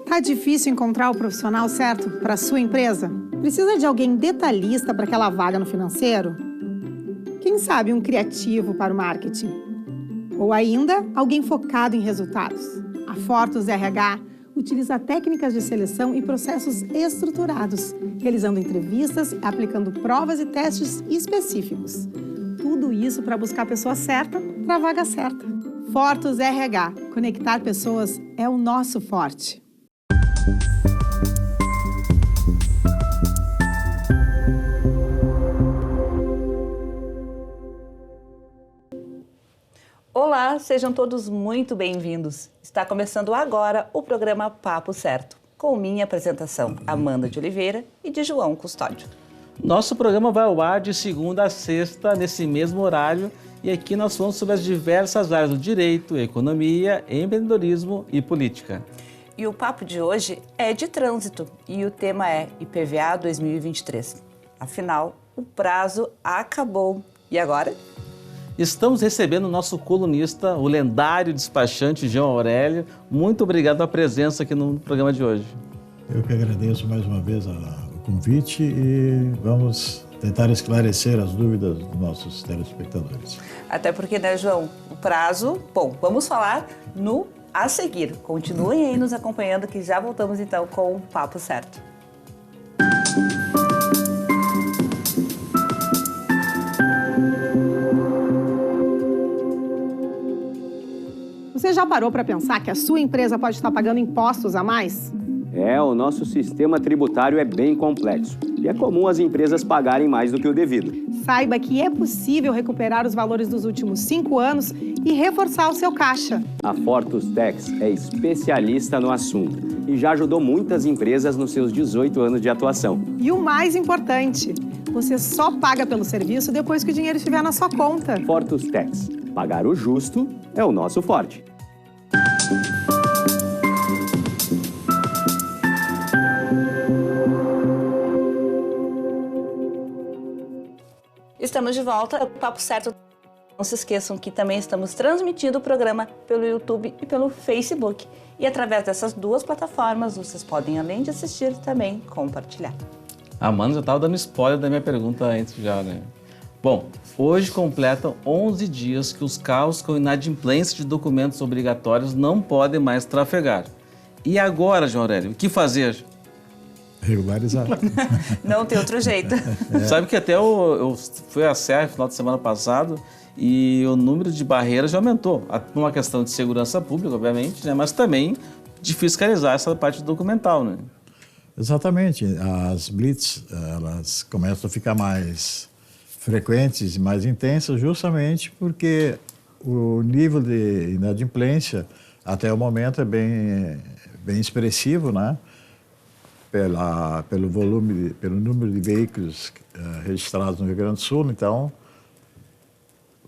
Tá difícil encontrar o profissional certo para a sua empresa? Precisa de alguém detalhista para aquela vaga no financeiro? Quem sabe um criativo para o marketing? Ou ainda, alguém focado em resultados? A Fortus RH utiliza técnicas de seleção e processos estruturados, realizando entrevistas, aplicando provas e testes específicos. Tudo isso para buscar a pessoa certa para a vaga certa. Fortus RH. Conectar pessoas é o nosso forte. Olá, sejam todos muito bem-vindos. Está começando agora o programa Papo Certo, com minha apresentação, Amanda de Oliveira e de João Custódio. Nosso programa vai ao ar de segunda a sexta, nesse mesmo horário, e aqui nós falamos sobre as diversas áreas do direito, economia, empreendedorismo e política. E o papo de hoje é de trânsito e o tema é IPVA 2023. Afinal, o prazo acabou. E agora? Estamos recebendo o nosso colunista, o lendário despachante João Aurélio. Muito obrigado pela presença aqui no programa de hoje. Eu que agradeço mais uma vez o convite e vamos tentar esclarecer as dúvidas dos nossos telespectadores. Até porque, né, João, o prazo... Bom, vamos falar no a seguir. Continuem aí nos acompanhando que já voltamos então com o Papo Certo. Você já parou para pensar que a sua empresa pode estar pagando impostos a mais? O nosso sistema tributário é bem complexo e é comum as empresas pagarem mais do que o devido. Saiba que é possível recuperar os valores dos últimos 5 anos e reforçar o seu caixa. A Fortus Tax é especialista no assunto e já ajudou muitas empresas nos seus 18 anos de atuação. E o mais importante, você só paga pelo serviço depois que o dinheiro estiver na sua conta. Fortus Tax. Pagar o justo é o nosso forte. Estamos de volta ao Papo Certo. Não se esqueçam que também estamos transmitindo o programa pelo YouTube e pelo Facebook. E através dessas duas plataformas, vocês podem, além de assistir, também compartilhar. A Amanda já estava dando spoiler da minha pergunta antes já, né? Bom, hoje completam 11 dias que os carros com inadimplência de documentos obrigatórios não podem mais trafegar. E agora, João Aurélio, o que fazer? Regularizar. Não tem outro jeito. Sabe que até eu fui à Serra no final de semana passado e o número de barreiras já aumentou. Por uma questão de segurança pública, obviamente, né? Mas também de fiscalizar essa parte documental, né? Exatamente. As blitz, elas começam a ficar mais frequentes e mais intensas justamente porque o nível de inadimplência até o momento é bem expressivo, né? Pelo volume, pelo número de veículos registrados no Rio Grande do Sul. Então,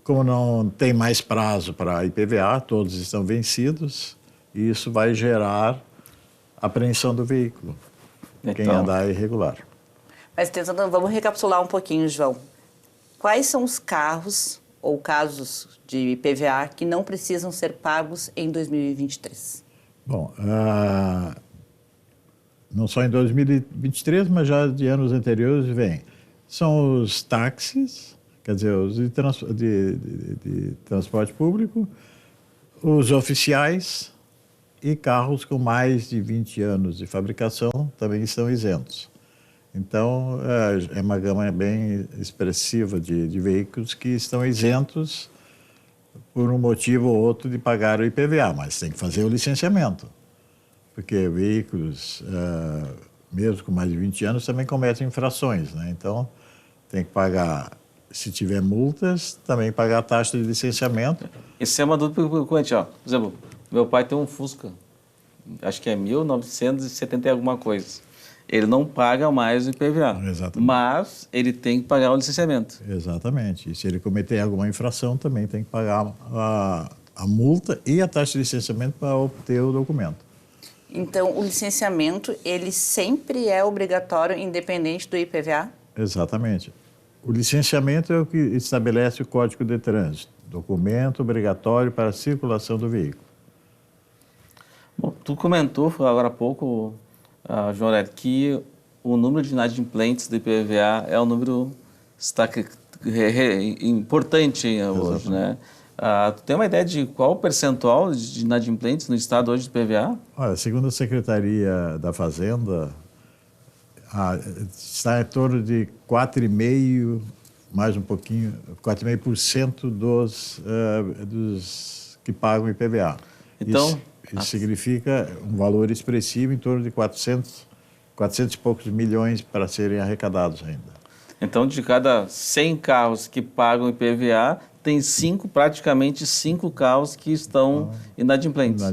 como não tem mais prazo para IPVA, todos estão vencidos, e isso vai gerar apreensão do veículo, quem andar irregular. Mas vamos recapitular um pouquinho, João. Quais são os carros ou casos de IPVA que não precisam ser pagos em 2023? Bom, não só em 2023, mas já de anos anteriores vem. São os táxis, quer dizer, os de transporte público, os oficiais e carros com mais de 20 anos de fabricação também estão isentos. Então, é uma gama bem expressiva de veículos que estão isentos por um motivo ou outro de pagar o IPVA, mas tem que fazer o licenciamento. Porque veículos, mesmo com mais de 20 anos, também cometem infrações, né? Então, tem que pagar, se tiver multas, também pagar a taxa de licenciamento. Isso é uma dúvida frequente, ó. Por exemplo, meu pai tem um Fusca, acho que é 1970 e alguma coisa. Ele não paga mais o IPVA, Exatamente. Mas ele tem que pagar o licenciamento. Exatamente. E se ele cometer alguma infração, também tem que pagar a multa e a taxa de licenciamento para obter o documento. Então, o licenciamento, ele sempre é obrigatório, independente do IPVA? Exatamente. O licenciamento é o que estabelece o Código de Trânsito, documento obrigatório para a circulação do veículo. Bom, tu comentou agora há pouco, João Aurélio, que o número de inadimplentes do IPVA é um número importante hoje, né? Tu tem uma ideia de qual o percentual de inadimplentes no estado hoje do IPVA? Olha, segundo a Secretaria da Fazenda, está em torno de 4,5%, mais um pouquinho, 4,5% dos que pagam IPVA. Então, isso significa um valor expressivo em torno de 400 e poucos milhões para serem arrecadados ainda. Então, de cada 100 carros que pagam IPVA, tem praticamente 5 carros que estão inadimplentes.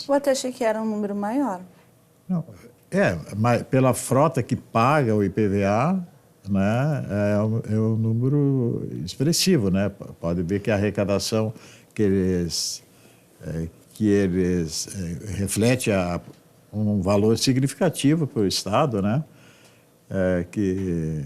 Eu até achei que era um número maior. Não, mas pela frota que paga o IPVA, né, é um número expressivo, né? Pode ver que a arrecadação que eles reflete um valor significativo para o Estado, né? Que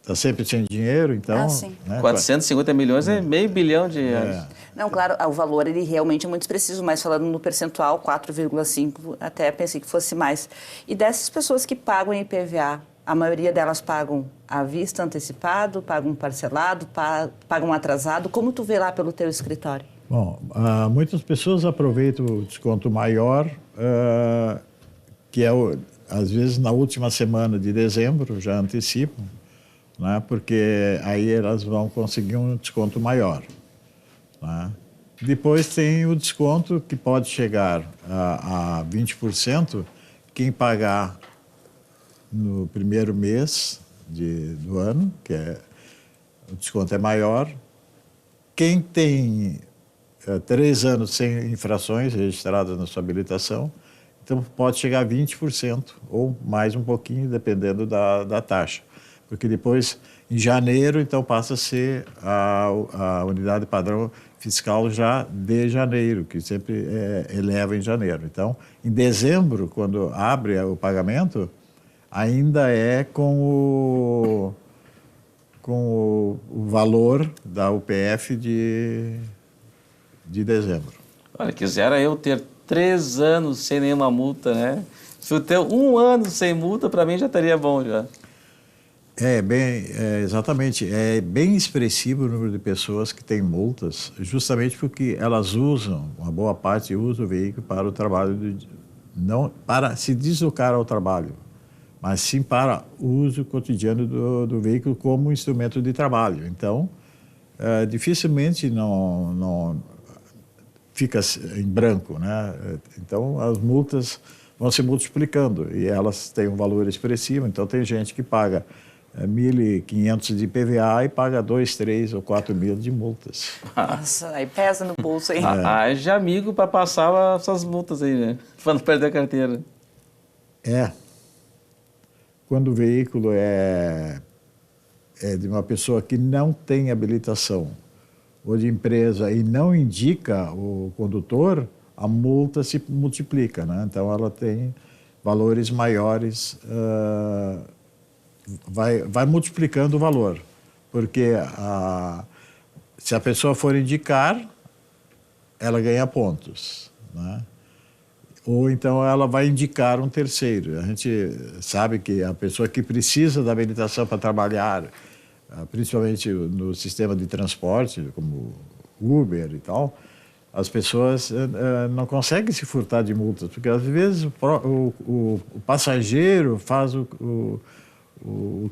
está sempre sem dinheiro, então... sim. Né, 450 milhões é meio bilhão de reais. Não, claro, o valor ele realmente é muito expressivo, mas falando no percentual, 4,5%, até pensei que fosse mais. E dessas pessoas que pagam IPVA, a maioria delas pagam à vista, antecipado, pagam parcelado, pagam atrasado. Como tu vê lá pelo teu escritório? Bom, muitas pessoas aproveitam o desconto maior, que é, às vezes, na última semana de dezembro, já antecipam, né? Porque aí elas vão conseguir um desconto maior. Né? Depois tem o desconto que pode chegar a 20%, quem pagar no primeiro mês do ano, o desconto é maior. Quem tem 3 anos sem infrações registradas na sua habilitação, então pode chegar a 20% ou mais um pouquinho, dependendo da taxa. Porque depois, em janeiro, então passa a ser a unidade padrão fiscal já de janeiro, que sempre eleva em janeiro. Então, em dezembro, quando abre o pagamento, ainda é com o valor da UPF de dezembro. Olha, quisera eu ter 3 anos sem nenhuma multa, né? Se eu ter 1 ano sem multa, para mim já estaria bom já. Exatamente. É bem expressivo o número de pessoas que têm multas, justamente porque elas usam, uma boa parte usa o veículo para o trabalho, não para se deslocar ao trabalho, mas sim para o uso cotidiano do veículo como instrumento de trabalho. Então, dificilmente não fica em branco, né? Então, as multas vão se multiplicando e elas têm um valor expressivo. Então, tem gente que paga 1.500 de IPVA e paga 2, 3 ou 4 mil de multas. Nossa, aí pesa no bolso, hein? Haja amigo para passar essas multas aí, né? Para não perder a carteira. Quando o veículo é de uma pessoa que não tem habilitação ou de empresa e não indica o condutor, a multa se multiplica, né? Então, ela tem valores maiores, vai multiplicando o valor, porque se a pessoa for indicar, ela ganha pontos, né? Ou então ela vai indicar um terceiro. A gente sabe que a pessoa que precisa da habilitação para trabalhar, principalmente no sistema de transporte, como Uber e tal, as pessoas não conseguem se furtar de multas, porque às vezes o passageiro faz o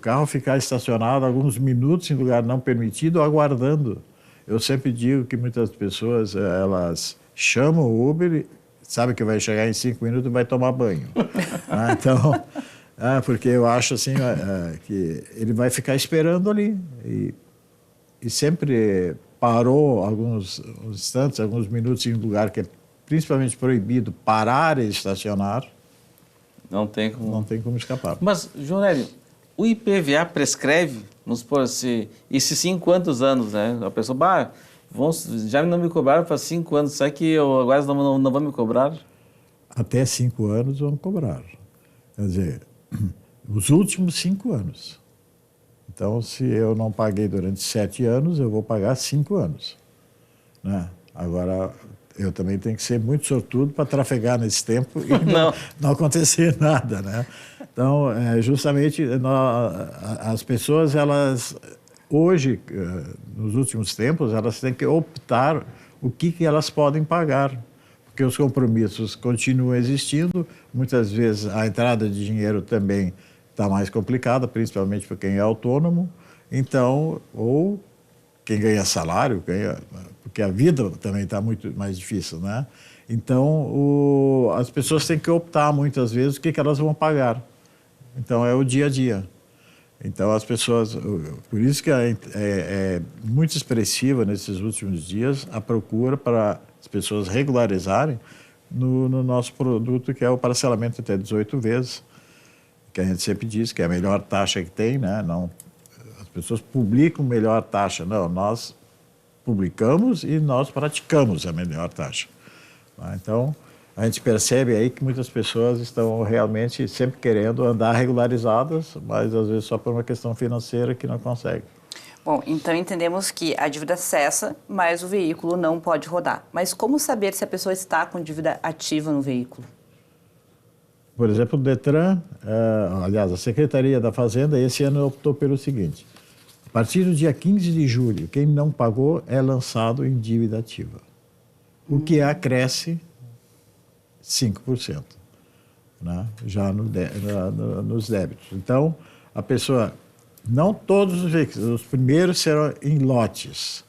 carro ficar estacionado alguns minutos em lugar não permitido, aguardando. Eu sempre digo que muitas pessoas, elas chamam o Uber, sabe que vai chegar em 5 minutos e vai tomar banho. Então, porque eu acho assim, que ele vai ficar esperando ali. E sempre parou alguns instantes, alguns minutos em um lugar que é principalmente proibido parar e estacionar. Não tem como escapar. Mas, João Aurélio, o IPVA prescreve, vamos supor, esses 5 anos, né? A pessoa, já não me cobraram faz 5 anos, será que agora não vão me cobrar? Até 5 anos vão cobrar. Quer dizer, os últimos 5 anos. Então, se eu não paguei durante 7 anos, eu vou pagar 5 anos. Né? Agora, eu também tenho que ser muito sortudo para trafegar nesse tempo e não acontecer nada, né? Então, justamente, as pessoas, elas, hoje, nos últimos tempos, elas têm que optar o que elas podem pagar, porque os compromissos continuam existindo, muitas vezes a entrada de dinheiro também está mais complicada, principalmente para quem é autônomo, então, ou quem ganha salário, porque a vida também está muito mais difícil, né? Então, as pessoas têm que optar muitas vezes o que elas vão pagar. Então, é o dia a dia. Então, as pessoas... Por isso que é muito expressiva nesses últimos dias a procura para as pessoas regularizarem no nosso produto, que é o parcelamento até 18 vezes, que a gente sempre diz que é a melhor taxa que tem, né? Não, as pessoas publicam melhor taxa. Não, nós publicamos e nós praticamos a melhor taxa. Então, a gente percebe aí que muitas pessoas estão realmente sempre querendo andar regularizadas, mas às vezes só por uma questão financeira que não consegue. Bom, então entendemos que a dívida cessa, mas o veículo não pode rodar. Mas como saber se a pessoa está com dívida ativa no veículo? Por exemplo, o Detran, aliás, a Secretaria da Fazenda, esse ano optou pelo seguinte: a partir do dia 15 de julho, quem não pagou é lançado em dívida ativa, o que acresce 5%, né? Já nos débitos. Então, a pessoa, não todos os veículos, os primeiros serão em lotes,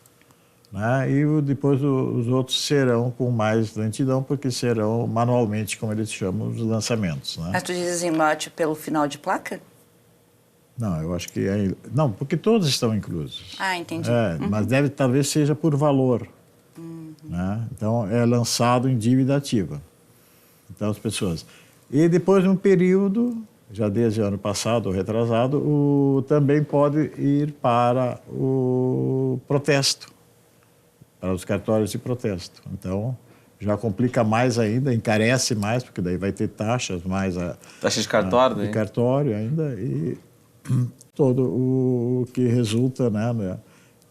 né? E depois os outros serão com mais lentidão, porque serão manualmente, como eles chamam, os lançamentos, né? Mas tu dizes em lote pelo final de placa? Não, eu acho que... não, porque todos estão inclusos. Ah, entendi. Mas talvez seja por valor, né? Então, é lançado em dívida ativa. Então, as pessoas... E depois de um período, já desde o ano passado ou retrasado, também pode ir para o protesto, para os cartórios de protesto. Então, já complica mais ainda, encarece mais, porque daí vai ter taxas mais... Taxa de cartório, de cartório ainda, e todo o que resulta, né,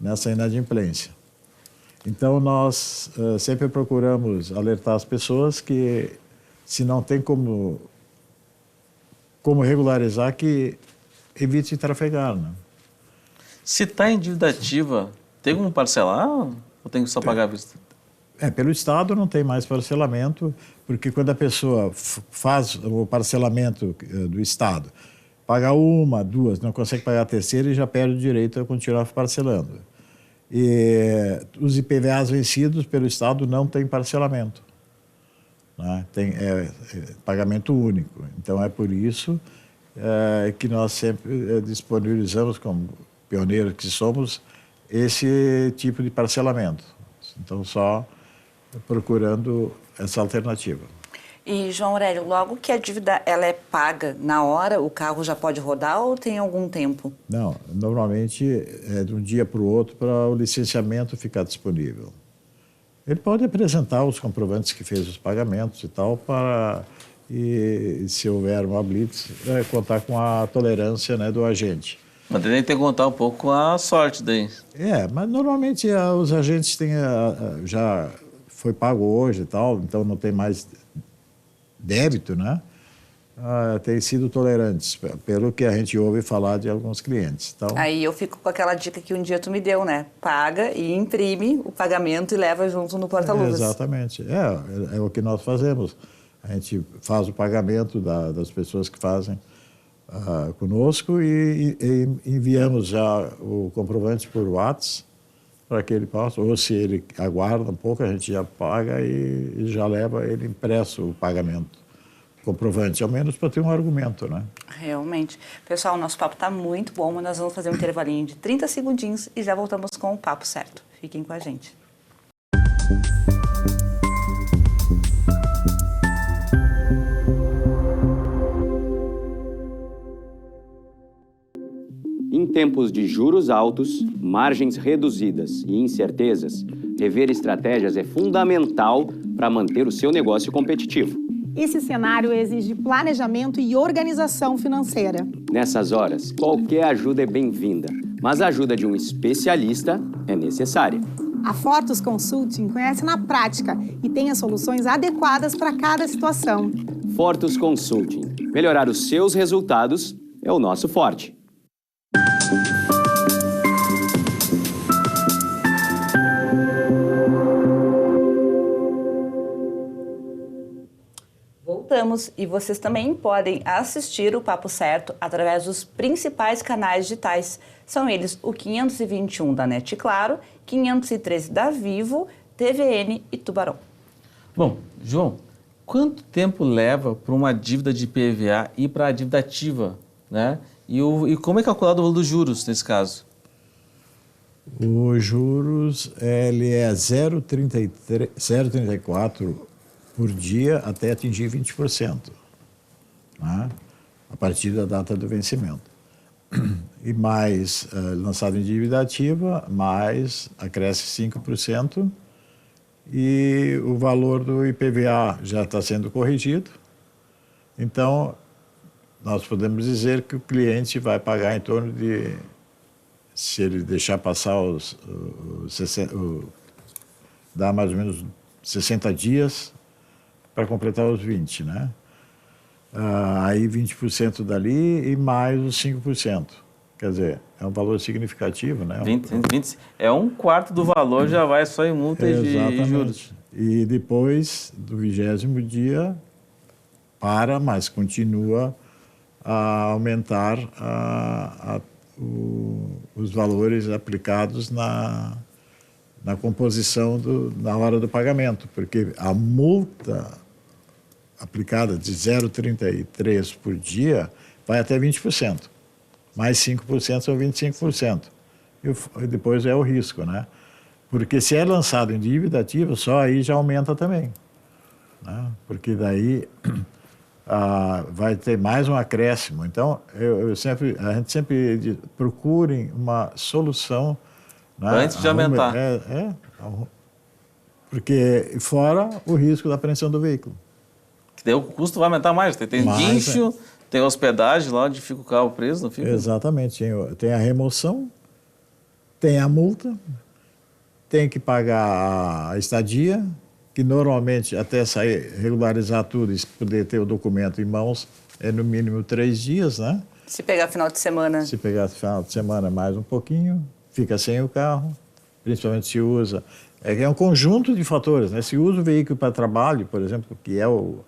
nessa inadimplência. Então, nós sempre procuramos alertar as pessoas que, se não tem como regularizar, que evite trafegar, né? Se está em dívida ativa, tem como parcelar ou tem que só pagar à vista? Pelo Estado não tem mais parcelamento, porque quando a pessoa faz o parcelamento do Estado, paga uma, duas, não consegue pagar a terceira e já perde o direito a continuar parcelando. E os IPVAs vencidos pelo Estado não tem parcelamento, né? Tem pagamento único. Então, é por isso que nós sempre disponibilizamos, como pioneiros que somos, esse tipo de parcelamento. Então, só procurando essa alternativa. E, João Aurélio, logo que a dívida ela é paga na hora, o carro já pode rodar ou tem algum tempo? Não, normalmente é de um dia para o outro para o licenciamento ficar disponível. Ele pode apresentar os comprovantes que fez os pagamentos e tal, e se houver uma blitz, contar com a tolerância, né, do agente. Mas tem que contar um pouco com a sorte daí. Mas normalmente os agentes têm, já foi pago hoje e tal, então não tem mais débito, né? Tem sido tolerantes, pelo que a gente ouve falar de alguns clientes. Então, aí eu fico com aquela dica que um dia tu me deu, né? Paga e imprime o pagamento e leva junto no porta-luvas. Exatamente. É o que nós fazemos. A gente faz o pagamento das pessoas que fazem conosco e enviamos já o comprovante por WhatsApp para que ele possa, ou se ele aguarda um pouco, a gente já paga e já leva ele impresso o pagamento. Comprovante, ao menos para ter um argumento, né? Realmente. Pessoal, o nosso papo está muito bom, mas nós vamos fazer um intervalinho de 30 segundinhos e já voltamos com o papo certo. Fiquem com a gente. Em tempos de juros altos, margens reduzidas e incertezas, rever estratégias é fundamental para manter o seu negócio competitivo. Esse cenário exige planejamento e organização financeira. Nessas horas, qualquer ajuda é bem-vinda, mas a ajuda de um especialista é necessária. A Fortus Consulting conhece na prática e tem as soluções adequadas para cada situação. Fortus Consulting. Melhorar os seus resultados é o nosso forte. Voltamos e vocês também podem assistir o Papo Certo através dos principais canais digitais. São eles o 521 da NET Claro, 513 da Vivo, TVN e Tubarão. Bom, João, quanto tempo leva para uma dívida de IPVA ir para a dívida ativa, né? E como é calculado o valor dos juros nesse caso? Os juros, ele é 0,34 por dia até atingir 20%, né? A partir da data do vencimento. E mais lançado em dívida ativa, mais acresce 5%, e o valor do IPVA já está sendo corrigido. Então, nós podemos dizer que o cliente vai pagar em torno de, se ele deixar passar dá mais ou menos 60 dias para completar os 20, né? Aí 20% dali e mais os 5%. Quer dizer, é um valor significativo, né? 20, é um quarto do valor, já vai só em multa e juros. E depois do 20º dia, mas continua a aumentar os valores aplicados na composição na hora do pagamento, porque a multa aplicada de 0,33 por dia vai até 20%, mais 5% são 25%. E depois é o risco, né? Porque se é lançado em dívida ativa, só aí já aumenta também, né? Porque daí vai ter mais um acréscimo. Então, a gente sempre diz, procurem uma solução, né? Antes de aumentar. Porque fora o risco da apreensão do veículo. Que daí o custo vai aumentar mais. Tem guincho, tem hospedagem lá onde fica o carro preso, não fica? Exatamente. Tem a remoção, tem a multa, tem que pagar a estadia, que normalmente até sair, regularizar tudo e poder ter o documento em mãos, é no mínimo 3 dias, né? Se pegar final de semana. Se pegar final de semana mais um pouquinho, fica sem o carro, principalmente se usa. É um conjunto de fatores, né? Se usa o veículo para trabalho, por exemplo, que é o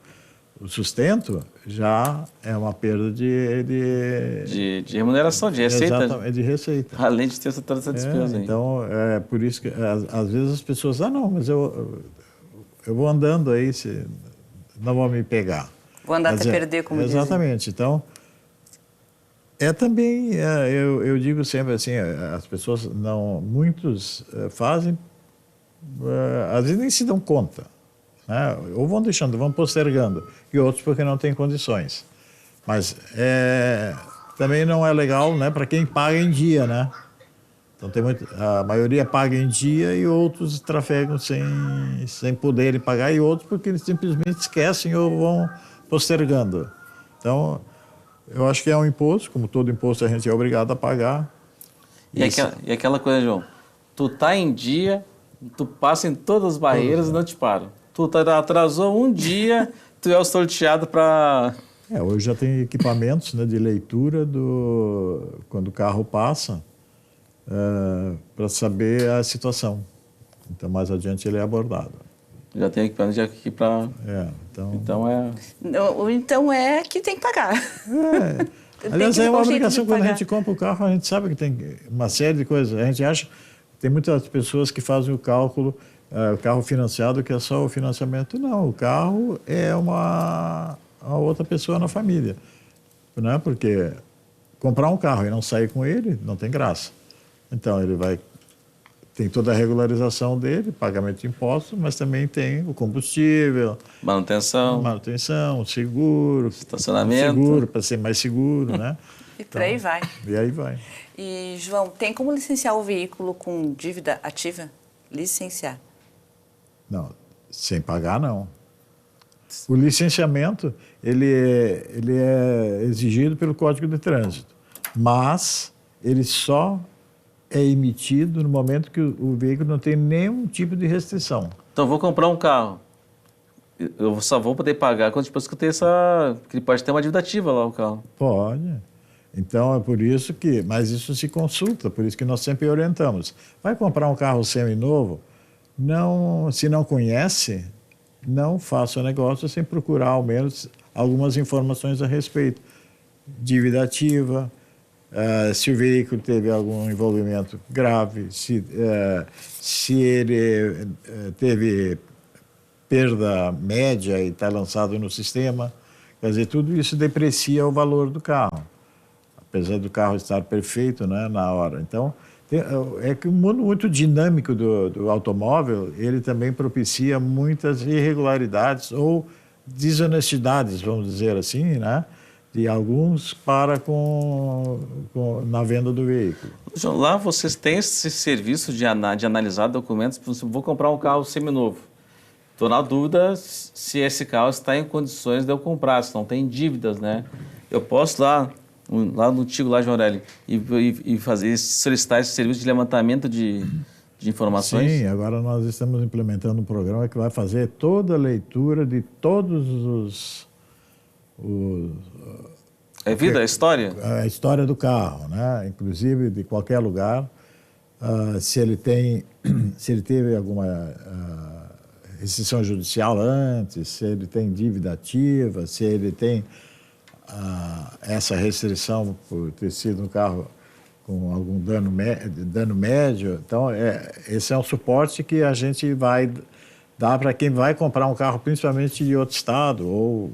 sustento, já é uma perda de remuneração, de receita. Exatamente, de receita. Além de ter toda essa despesa. Então, é por isso que às vezes as pessoas, não, mas eu vou andando aí, não vão me pegar. Vou andar até perder, como dizem. Exatamente. Então, também, eu digo sempre assim, as pessoas muitos fazem, às vezes nem se dão conta, né? Ou vão deixando, vão postergando, e outros porque não têm condições. Mas também não é legal, né, para quem paga em dia, né? Então a maioria paga em dia e outros trafegam sem poderem pagar, e outros porque eles simplesmente esquecem ou vão postergando. Então, eu acho que é um imposto, como todo imposto a gente é obrigado a pagar. E aquela coisa, João, tu tá em dia, tu passa em todas as barreiras e não te param. Tu atrasou um dia, tu é o sorteado para... Hoje já tem equipamentos, né, de leitura quando o carro passa, para saber a situação. Então, mais adiante ele é abordado. Já tem equipamento aqui para... Então é que tem que pagar. Aliás, é uma obrigação. Quando a gente compra o carro, a gente sabe que tem uma série de coisas. A gente acha... Tem muitas pessoas que fazem o cálculo, o carro financiado, que é só o financiamento. Não, o carro é uma outra pessoa na família. Né? Porque comprar um carro e não sair com ele, não tem graça. Então, tem toda a regularização dele, pagamento de impostos, mas também tem o combustível, manutenção, seguro, estacionamento, seguro para ser mais seguro, né? E por aí vai. E aí vai. E, João, tem como licenciar o veículo com dívida ativa? Licenciar? Não, sem pagar não. O licenciamento, ele é exigido pelo Código de Trânsito, mas ele só é emitido no momento que o veículo não tem nenhum tipo de restrição. Então, vou comprar um carro. Eu só vou poder pagar quando depois que eu tenho que ele pode ter uma dívida ativa lá, o carro. Pode. Então, é por isso que... Mas isso se consulta, por isso que nós sempre orientamos. Vai comprar um carro seminovo, se não conhece, não faça o negócio sem procurar, ao menos, algumas informações a respeito. Dívida ativa, se o veículo teve algum envolvimento grave, se ele teve perda média e está lançado no sistema. Quer dizer, tudo isso deprecia o valor do carro, apesar do carro estar perfeito, né, na hora. Então, é que o mundo muito dinâmico do automóvel, ele também propicia muitas irregularidades ou desonestidades, vamos dizer assim, né, de alguns na venda do veículo. João, lá vocês têm esse serviço de analisar documentos. Vou comprar um carro seminovo. Estou na dúvida se esse carro está em condições de eu comprar, se não tem dívidas, né? Eu posso lá no Tigo, lá, João Aurélio, e solicitar esse serviço de levantamento de informações? Sim, agora nós estamos implementando um programa que vai fazer toda a leitura de todos É vida, é história? A história do carro, né? Inclusive de qualquer lugar, se ele teve alguma restrição judicial antes, se ele tem dívida ativa, se ele tem essa restrição por ter sido um carro com algum dano médio. Então, esse é um suporte que a gente vai dar para quem vai comprar um carro, principalmente de outro estado ou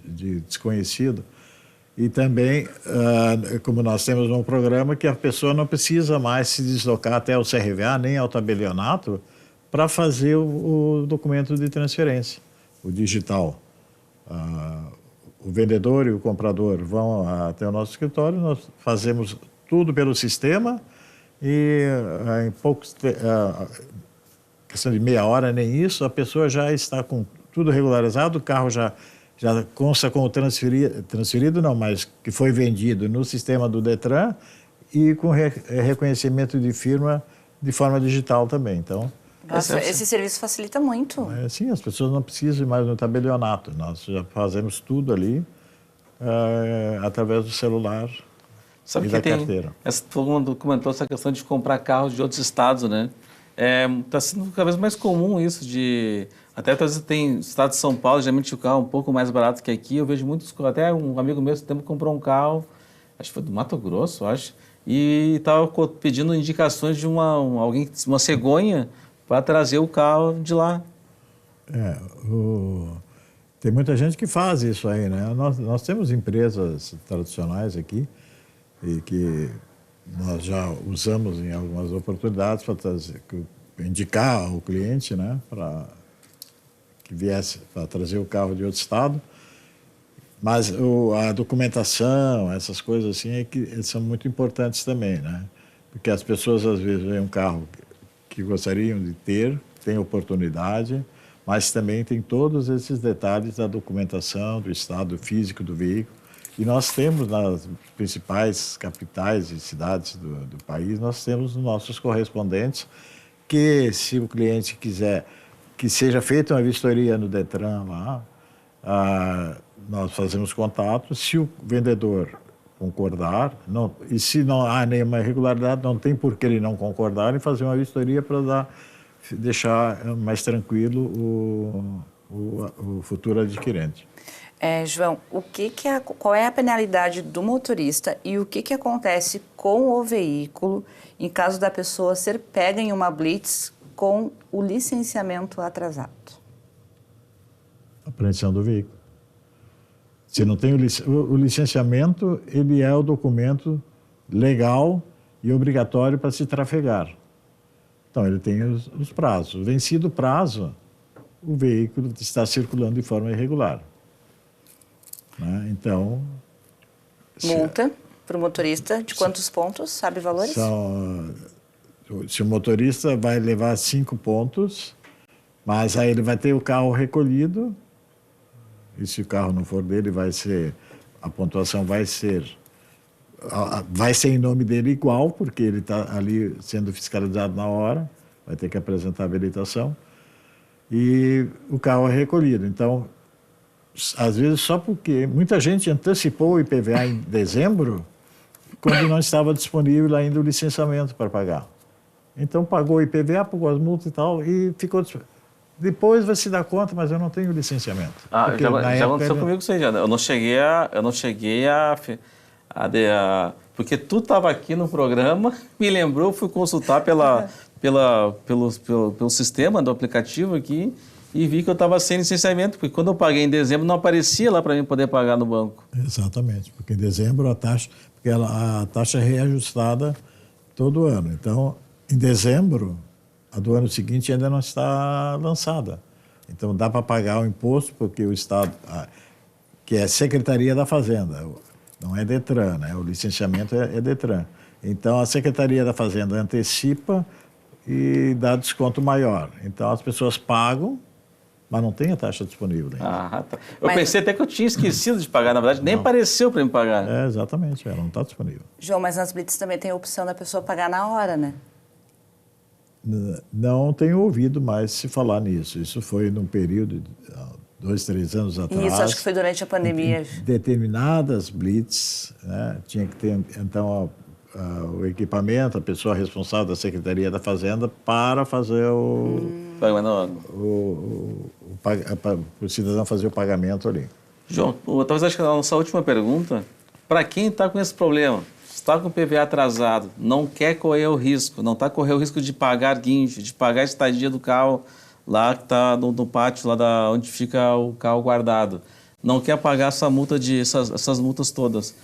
de desconhecido. E também, como nós temos um programa que a pessoa não precisa mais se deslocar até o CRVA, nem ao tabelionato, para fazer o documento de transferência, o digital. O vendedor e o comprador vão até o nosso escritório, nós fazemos tudo pelo sistema e em questão de meia hora, nem isso, a pessoa já está com tudo regularizado, o carro já consta como transferido não, mas que foi vendido no sistema do Detran e com reconhecimento de firma de forma digital também. Então, nossa, esse serviço facilita muito. Sim, as pessoas não precisam ir mais no tabelionato. Nós já fazemos tudo ali através do celular. Sabe e que da tem, carteira. Todo mundo comentou essa questão de comprar carros de outros estados, né? Está sendo cada vez mais comum isso de... Até às vezes tem estado de São Paulo, geralmente o carro é um pouco mais barato que aqui. Eu vejo muitos... Até um amigo meu esse tempo comprou um carro, acho que foi do Mato Grosso, acho, e estava pedindo indicações de uma cegonha para trazer o carro de lá. Tem muita gente que faz isso aí, né? Nós temos empresas tradicionais aqui e que nós já usamos em algumas oportunidades para indicar ao cliente, né? Para que viesse para trazer o carro de outro estado. Mas a documentação, essas coisas assim, são muito importantes também, né? Porque as pessoas às vezes veem um carro que gostariam de ter, têm oportunidade, mas também tem todos esses detalhes da documentação, do estado físico do veículo. E nós temos nas principais capitais e cidades do país, nós temos nossos correspondentes que, se o cliente quiser que seja feita uma vistoria no Detran lá, nós fazemos contato. Se o vendedor concordar, e se não há nenhuma irregularidade, não tem por que ele não concordar em fazer uma vistoria para deixar mais tranquilo o futuro adquirente. João, qual é a penalidade do motorista e o que acontece com o veículo em caso da pessoa ser pega em uma blitz com o licenciamento atrasado? Apreensão do veículo. Se não tem o licenciamento, ele é o documento legal e obrigatório para se trafegar. Então, ele tem os prazos. Vencido o prazo, o veículo está circulando de forma irregular. Né? Então... Multa para o motorista de quantos pontos? Sabe valores? Se o motorista vai levar 5 pontos, mas aí ele vai ter o carro recolhido, e se o carro não for dele, a pontuação vai ser vai ser em nome dele igual, porque ele está ali sendo fiscalizado na hora, vai ter que apresentar a habilitação, e o carro é recolhido. Então, às vezes só porque muita gente antecipou o IPVA em dezembro, quando não estava disponível ainda o licenciamento para pagar. Então pagou o IPVA, pagou as multas e tal, e ficou... Depois vai se dar conta, mas eu não tenho licenciamento. Já aconteceu comigo isso aí, já. Eu não cheguei a porque tu estava aqui no programa, me lembrou, fui consultar pelo sistema do aplicativo aqui e vi que eu estava sem licenciamento, porque quando eu paguei em dezembro não aparecia lá para mim poder pagar no banco. Exatamente, porque em dezembro a taxa é reajustada todo ano. Então, em dezembro, a do ano seguinte ainda não está lançada. Então, dá para pagar o imposto, porque o Estado, que é Secretaria da Fazenda, não é Detran, né? O licenciamento é Detran. Então, a Secretaria da Fazenda antecipa e dá desconto maior. Então, as pessoas pagam, mas não tem a taxa disponível ainda. Tá. Eu pensei até que eu tinha esquecido de pagar, na verdade, nem apareceu para me pagar. Exatamente, ela não está disponível. João, mas nas blitz também tem a opção da pessoa pagar na hora, né? Não tenho ouvido mais se falar nisso. Isso foi num período de 2, 3 anos atrás. Isso, acho que foi durante a pandemia. Determinadas blitz, né, tinha que ter, então, o equipamento, a pessoa responsável da Secretaria da Fazenda para fazer o cidadão fazer o pagamento ali. João, talvez acho que a nossa última pergunta, para quem está com esse problema, está com o PVA atrasado, não quer correr o risco, não está correndo o risco de pagar guincho, de pagar a estadia do carro lá que está no pátio, lá onde fica o carro guardado, não quer pagar essa multa essas multas todas.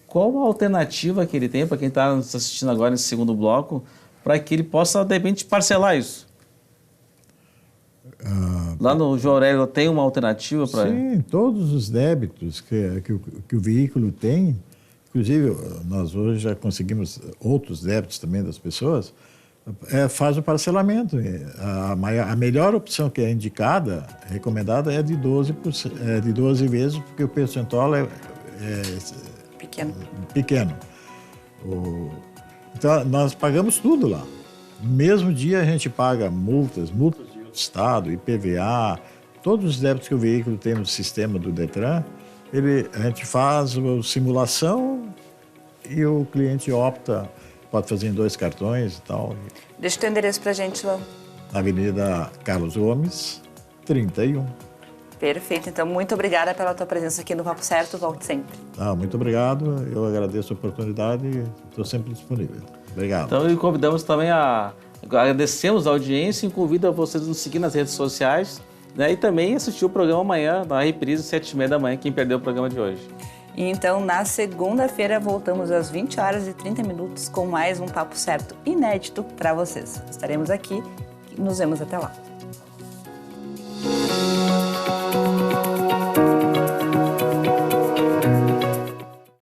Qual a alternativa que ele tem para quem está nos assistindo agora nesse segundo bloco, para que ele possa, de repente, parcelar isso? Lá no João Aurélio tem uma alternativa para... Sim, todos os débitos que o veículo tem, inclusive nós hoje já conseguimos outros débitos também das pessoas, faz o parcelamento. A melhor opção que é indicada, recomendada, é de 12 vezes, porque o percentual é pequeno. Então, nós pagamos tudo lá. No mesmo dia a gente paga multas de outro estado, IPVA, todos os débitos que o veículo tem no sistema do Detran, a gente faz a simulação e o cliente opta, pode fazer em 2 cartões e tal. Deixa o teu endereço pra gente, João. Na Avenida Carlos Gomes, 31. Perfeito, então muito obrigada pela tua presença aqui no Papo Certo, volte sempre. Muito obrigado, eu agradeço a oportunidade e estou sempre disponível. Obrigado. Então, e convidamos também agradecemos a audiência e convido a vocês a nos seguir nas redes sociais, né, e também assistir o programa amanhã, na reprise, 7h30 da manhã, quem perdeu o programa de hoje. E então, na segunda-feira, voltamos às 20h30 com mais um Papo Certo inédito para vocês. Estaremos aqui e nos vemos até lá.